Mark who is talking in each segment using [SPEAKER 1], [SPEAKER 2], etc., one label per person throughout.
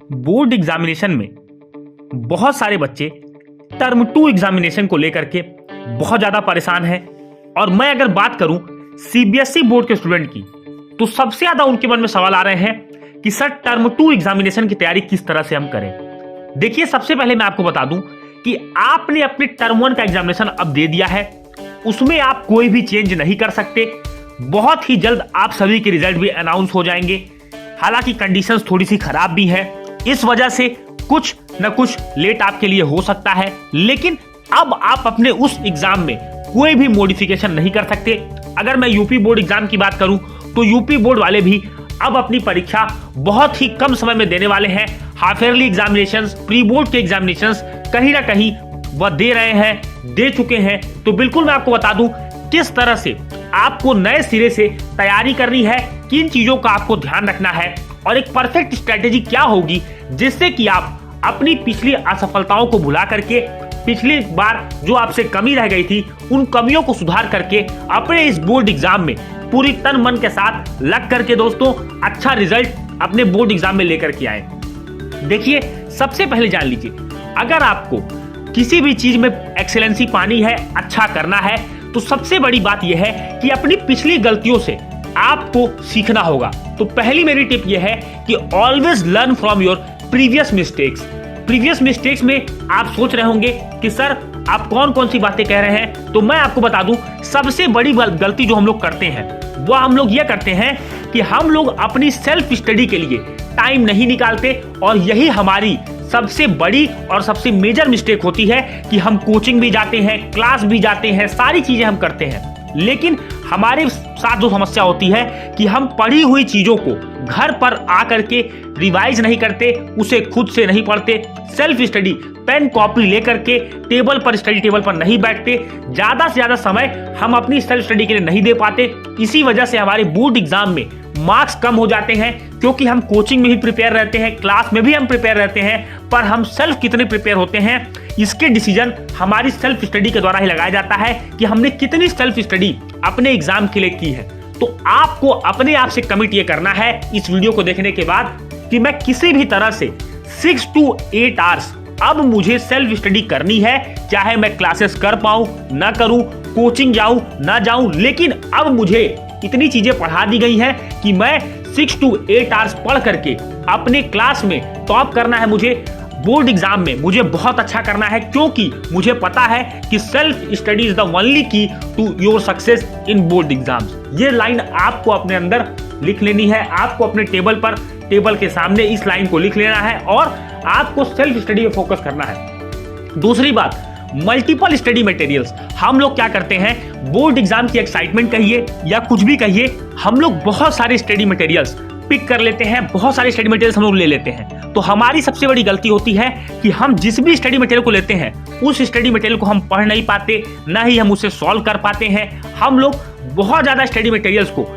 [SPEAKER 1] Board examination में बहुत सारे बच्चे टर्म 2 एग्जामिनेशन को लेकर के बहुत ज़्यादा परेशान हैं। और मैं अगर बात करूं सीबीएसई बोर्ड के स्टूडेंट की, तो सबसे ज़्यादा उनके मन में सवाल आ रहे हैं कि सर टर्म 2 एग्जामिनेशन की तैयारी किस तरह से हम करें। देखिए, सबसे पहले मैं आपको बता दूं कि आपने अपने टर्म 1 का एग्जामिनेशन अब दे दिया है, उसमें आप कोई भी चेंज नहीं कर सकते। बहुत ही जल्द आप सभी के रिजल्ट भी अनाउंस हो जाएंगे। हालांकि कंडीशंस थोड़ी सी खराब भी है, इस वजह से कुछ न कुछ लेट आपके लिए हो सकता है, लेकिन अब आप अपने उस एग्जाम में कोई भी मॉडिफिकेशन नहीं कर सकते। अगर मैं यूपी बोर्ड एग्जाम की बात करूं तो यूपी बोर्ड वाले भी अब अपनी परीक्षा बहुत ही कम समय में देने वाले हैं। Half yearly examinations, pre board के एग्जामिनेशंस कहीं ना कहीं वह दे रहे हैं, दे चुके हैं। तो बिल्कुल मैं आपको बता दूं किस तरह से आपको नए सिरे से तैयारी करनी है, किन चीजों का आपको ध्यान रखना है और एक परफेक्ट स्ट्रेटेजी क्या होगी जिससे कि आप अपनी पिछली असफलताओं को भुला करके, पिछली बार जो आपसे कमी रह गई थी उन कमियों को सुधार करके अपने इस बोर्ड एग्जाम में पूरी तन मन के साथ लग करके दोस्तों अच्छा रिजल्ट अपने बोर्ड एग्जाम में लेकर के आए। देखिए, सबसे पहले जान लीजिए, अगर आपको किसी भी चीज में एक्सेलेंसी पानी है, अच्छा करना है, तो सबसे बड़ी बात यह है कि अपनी पिछली गलतियों से आपको सीखना होगा। तो पहली मेरी टिप यह है कि always learn from your previous mistakes. Previous mistakes में आप सोच रहे होंगे कि सर आप कौन कौन सी बातें कह रहे हैं, तो मैं आपको बता दूं सबसे बड़ी गलती जो हम लोग करते हैं वो हम लोग ये करते हैं कि हम लोग अपनी सेल्फ स्टडी के लिए टाइम नहीं निकालते। और यही हमारी सबसे बड़ी और सबसे मेजर मिस्टेक होती है कि हम कोचिंग भी जाते हैं, क्लास भी जाते हैं, सारी चीजें हम करते हैं, लेकिन हमारे साथ जो समस्या होती है कि हम पढ़ी हुई चीजों को घर पर आकर के रिवाइज नहीं करते, उसे खुद से नहीं पढ़ते। सेल्फ स्टडी पेन कॉपी लेकर के टेबल पर, स्टडी टेबल पर नहीं बैठते। ज्यादा से ज्यादा समय हम अपनी सेल्फ स्टडी के लिए नहीं दे पाते। इसी वजह से हमारे बोर्ड एग्जाम में मार्क्स कम हो जाते हैं, क्योंकि हम कोचिंग में भी प्रिपेयर रहते हैं, क्लास में भी हम प्रिपेयर रहते हैं, पर हम सेल्फ कितने प्रिपेयर होते हैं इसके डिसीजन हमारी सेल्फ स्टडी के द्वारा ही लगाया जाता है कि हमने कितनी सेल्फ स्टडी अपने एग्जाम के लिए की है। तो आपको अपने आप से कमिट ये करना है इस वीडियो को देखने के बाद कि मैं किसी भी तरह से 6 to 8 आवर्स अब मुझे सेल्फ स्टडी करनी है, चाहे मैं क्लासेस कर पाऊं ना करूं, कोचिंग जाऊं ना जाऊं, लेकिन अब मुझे इतनी चीजें पढ़ा दी गई हैं कि मैं 6 to 8 आवर्स पढ़ करके अपने क्लास में टॉप करना है। मुझे बोर्ड एग्जाम में मुझे बहुत अच्छा करना है, क्योंकि मुझे पता है कि self study is the only key to your success in board exams. ये लाइन आपको अपने अंदर लिख लेनी है, आपको अपने टेबल के सामने इस लाइन को लिख लेना है और आपको सेल्फ स्टडी पे फोकस करना है। दूसरी बात, मल्टीपल स्टडी मटेरियल्स। हम लोग क्या करते हैं, बोर्ड एग्जाम की एक्साइटमेंट कहिए या कुछ भी कहिए, हम लोग बहुत सारे स्टडी मटेरियल्स पिक कर लेते हैं, बहुत सारे स्टडी मटेरियल्स हम लोग ले लेते हैं। तो हमारी सबसे बड़ी गलती होती है कि हम जिस भी स्टडी मटेरियल को लेते हैं उस स्टडी मटेरियल को हम पढ़ नहीं पाते, ना ही हम उसे सॉल्व कर पाते हैं। हम लोग बहुत ज्यादा स्टडी मटेरियल्स को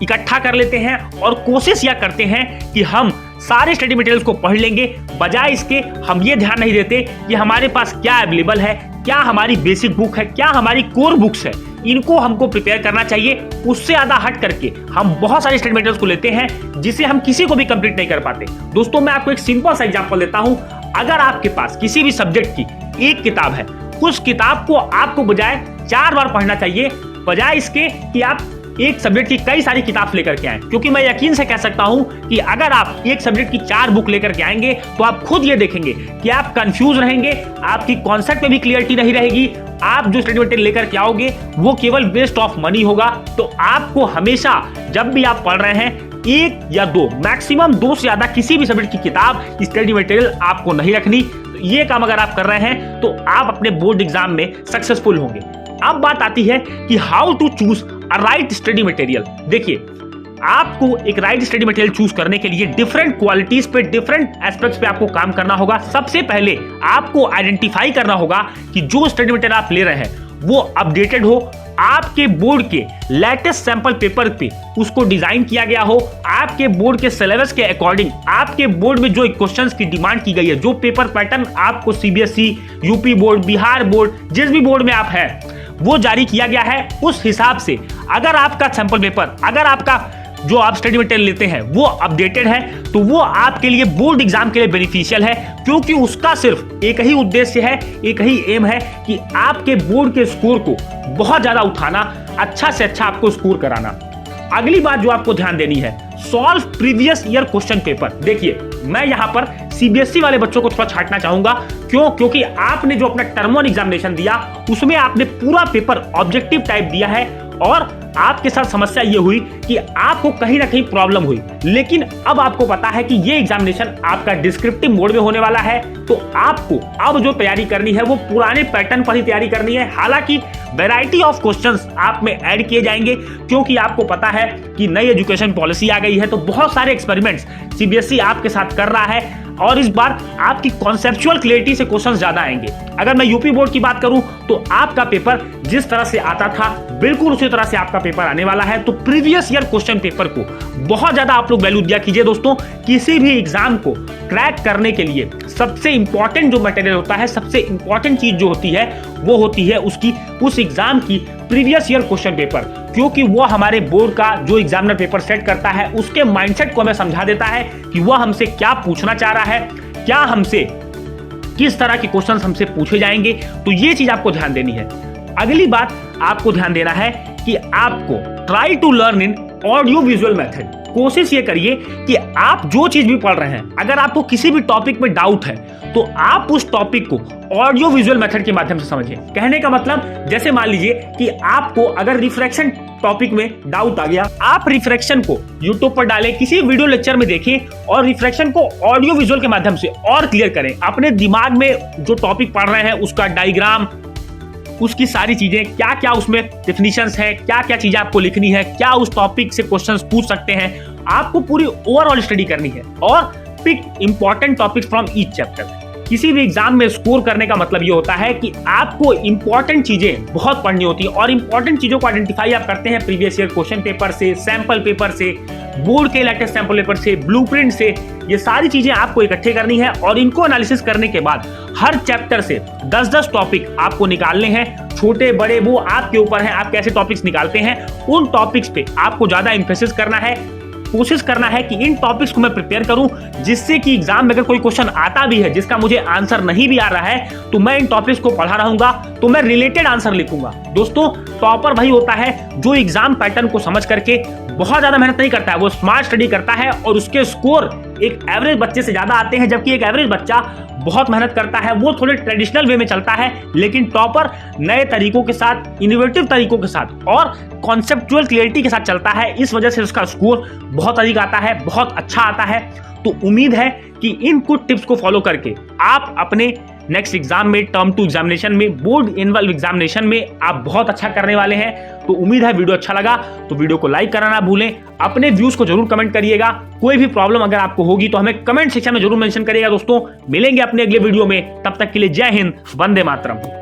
[SPEAKER 1] इकट्ठा कर लेते हैं और कोशिश यह करते हैं कि हम सारे स्टडी मटेरियल्स को पढ़ लेंगे, बजाय इसके हम ये ध्यान नहीं देते कि हमारे पास क्या अवेलेबल है, क्या हमारी बेसिक बुक है, क्या हमारी कोर बुक्स है, इनको हमको प्रिपेयर करना चाहिए। उससे ज्यादा हट करके हम बहुत सारे स्टडी मटेरियल्स को लेते हैं जिसे हम किसी को भी कंप्लीट नहीं कर पाते। दोस्तों, मैं आपको एक सिंपल सा एग्जांपल देता हूं। अगर आपके पास किसी भी सब्जेक्ट की एक किताब है, उस किताब को आपको बजाय 4 बार पढ़ना चाहिए, बजाय इसके कि आप एक सब्जेक्ट की कई सारी किताब लेकर के आए। क्योंकि मैं यकीन से कह सकता हूं कि अगर आप एक सब्जेक्ट की 4 बुक लेकर के आएंगे तो आप खुद ये देखेंगे कि आप कंफ्यूज रहेंगे, आपकी कॉन्सेप्ट में भी क्लियरिटी नहीं रहेगी, आप जो स्टडी मटेरियल लेकर के आओगे वो केवल वेस्ट ऑफ मनी होगा। तो आपको हमेशा जब भी आप पढ़ रहे हैं 1 या 2, मैक्सिमम 2 से ज्यादा किसी भी सब्जेक्ट की किताब, स्टडी मटेरियल आपको नहीं रखनी। ये काम अगर आप कर रहे हैं तो आप अपने बोर्ड एग्जाम में सक्सेसफुल होंगे। अब बात आती है कि how to choose a right study material. देखिए, आपको एक राइट स्टडी मटेरियल चूज करने के लिए डिफरेंट क्वालिटीज पे, डिफरेंट एस्पेक्ट्स पे आपको काम करना होगा। सबसे पहले आपको आइडेंटिफाई करना होगा कि जो स्टडी मटेरियल आप ले रहे हैं वो अपडेटेड हो, आपके बोर्ड के लेटेस्ट सैंपल पेपर पे उसको डिजाइन किया गया हो, आपके बोर्ड के सिलेबस के अकॉर्डिंग, आपके बोर्ड में जो क्वेश्चंस की डिमांड की गई है, जो पेपर पैटर्न आपको CBSE, UP board, Bihar board, जिस भी बोर्ड में आप हैं वो जारी किया गया है, उस हिसाब से अगर आपका सैंपल पेपर, अगर आपका जो आप स्टडी मटेरियल लेते हैं वो अपडेटेड है, तो वो आपके लिए बोर्ड एग्जाम के लिए बेनिफिशियल है, क्योंकि उसका सिर्फ एक ही उद्देश्य है, एक ही एम है कि आपके बोर्ड के स्कोर को बहुत ज्यादा उठाना, अच्छा से अच्छा आपको स्कोर कराना। अगली बात जो आपको ध्यान देनी है, solve previous year question paper. देखिए, मैं यहां पर सीबीएसई वाले बच्चों को थोड़ा छांटना चाहूंगा। क्यों? क्योंकि आपने जो अपना टर्म 1 एग्जामिनेशन दिया उसमें आपने पूरा पेपर ऑब्जेक्टिव टाइप दिया है और आपके साथ समस्या ये हुई कि आपको कहीं ना कहीं प्रॉब्लम हुई, लेकिन अब आपको पता है कि ये एग्जामिनेशन आपका डिस्क्रिप्टिव मोड में होने वाला है, तो आपको अब जो तैयारी करनी है वो पुराने पैटर्न पर ही तैयारी करनी है। हालांकि वैरायटी ऑफ क्वेश्चंस आप में ऐड किए जाएंगे, क्योंकि आपको पता है कि नई एजुकेशन पॉलिसी आ गई है, तो बहुत सारे एक्सपेरिमेंट्स सीबीएसई आपके साथ कर रहा है और इस बार आपकी कॉन्सेप्चुअल क्लैरिटी से क्वेश्चंस ज्यादा आएंगे। अगर मैं यूपी बोर्ड की बात करूं तो आपका पेपर जिस तरह से आता था बिल्कुल उसी तरह से आपका पेपर आने वाला है, तो प्रीवियस ईयर क्वेश्चन पेपर को बहुत ज्यादा आप लोग वैल्यू दिया कीजिए दोस्तों। किसी भी एग्जाम को क्रैक करने के लिए सबसे इंपॉर्टेंट जो मटेरियल होता है, सबसे इंपॉर्टेंट चीज जो होती है वो होती है उस एग्जाम की प्रीवियस ईयर क्वेश्चन पेपर, क्योंकि वो हमारे बोर्ड का जो एग्जामिनर पेपर सेट करता है उसके माइंडसेट को हमें समझा देता है कि वह हमसे क्या पूछना चाह रहा है, क्या हमसे किस तरह के क्वेश्चंस हमसे पूछे जाएंगे। तो ये चीज आपको ध्यान देनी है। अगली बात आपको ध्यान देना है कि आपको try to learn in audio visual method. कोशिश ये करिए कि आप जो चीज भी पढ़ रहे हैं, अगर आपको किसी भी टॉपिक में डाउट है तो आप उस टॉपिक को ऑडियो विजुअल मेथड के माध्यम से समझिए। कहने का मतलब, जैसे मान लीजिए कि आपको अगर रिफ्रैक्शन टॉपिक में डाउट आ गया, आप रिफ्रैक्शन को यूट्यूब पर डालें, किसी वीडियो लेक्चर में देखें और रिफ्रैक्शन को ऑडियो विजुअल के माध्यम से और क्लियर करें। अपने दिमाग में जो टॉपिक पढ़ रहे हैं उसका डायग्राम, उसकी सारी चीजें, क्या क्या उसमें डेफिनिशंस है, क्या क्या चीजें आपको लिखनी है, क्या उस टॉपिक से क्वेश्चंस पूछ सकते हैं, आपको पूरी ओवरऑल स्टडी करनी है और pick important topics from each chapter. किसी भी एग्जाम में स्कोर करने का मतलब ये होता है कि आपको इंपॉर्टेंट चीजें बहुत पढ़नी होती है और इंपॉर्टेंट चीजों को आइडेंटिफाई आप करते हैं प्रीवियस ईयर क्वेश्चन पेपर से, सैंपल पेपर से, बोर्ड के लेटेस्ट सैंपल पेपर से, ब्लूप्रिंट से। ये सारी चीजें आपको इकट्ठे करनी है और इनको एनालिसिस करने के बाद हर चैप्टर से 10-10 टॉपिक आपको निकालने हैं। छोटे बड़े वो आपके ऊपर है, आप कैसे टॉपिक्स निकालते हैं। उन टॉपिक्स पे आपको ज्यादा एम्फेसिस करना है, कोशिश करना है कि इन टॉपिक्स को मैं प्रिपेयर करूं, जिससे कि एग्जाम में अगर कोई क्वेश्चन आता भी है जिसका मुझे आंसर नहीं भी आ रहा है तो मैं इन टॉपिक्स को पढ़ा रहूंगा, तो मैं रिलेटेड आंसर लिखूंगा। दोस्तों, टॉपर वही होता है जो एग्जाम पैटर्न को समझ करके बहुत ज्यादा मेहनत नहीं करता है, वो स्मार्ट स्टडी करता है और उसके स्कोर एक एवरेज बच्चे से ज्यादा आते हैं। जबकि एक एवरेज बच्चा बहुत मेहनत करता है, वो थोड़े ट्रेडिशनल वे में चलता है, लेकिन टॉपर नए तरीकों के साथ, इनोवेटिव तरीकों के साथ और कॉन्सेप्चुअल क्लियरिटी के साथ चलता है। इस वजह से उसका स्कोर बहुत अधिक आता है, बहुत अच्छा आता है। तो उम्मीद है कि इन कुछ टिप्स को फॉलो करके आप अपने नेक्स्ट एग्जाम में, टर्म 2 एग्जामिनेशन में, बोर्ड एनुअल एग्जामिनेशन में आप बहुत अच्छा करने वाले हैं। तो उम्मीद है वीडियो अच्छा लगा तो वीडियो को लाइक करना ना भूलें, अपने व्यूज को जरूर कमेंट करिएगा। कोई भी प्रॉब्लम अगर आपको होगी तो हमें कमेंट सेक्शन में जरूर मेंशन करिएगा। दोस्तों, मिलेंगे अपने अगले वीडियो में, तब तक के लिए जय हिंद, वंदे मातरम।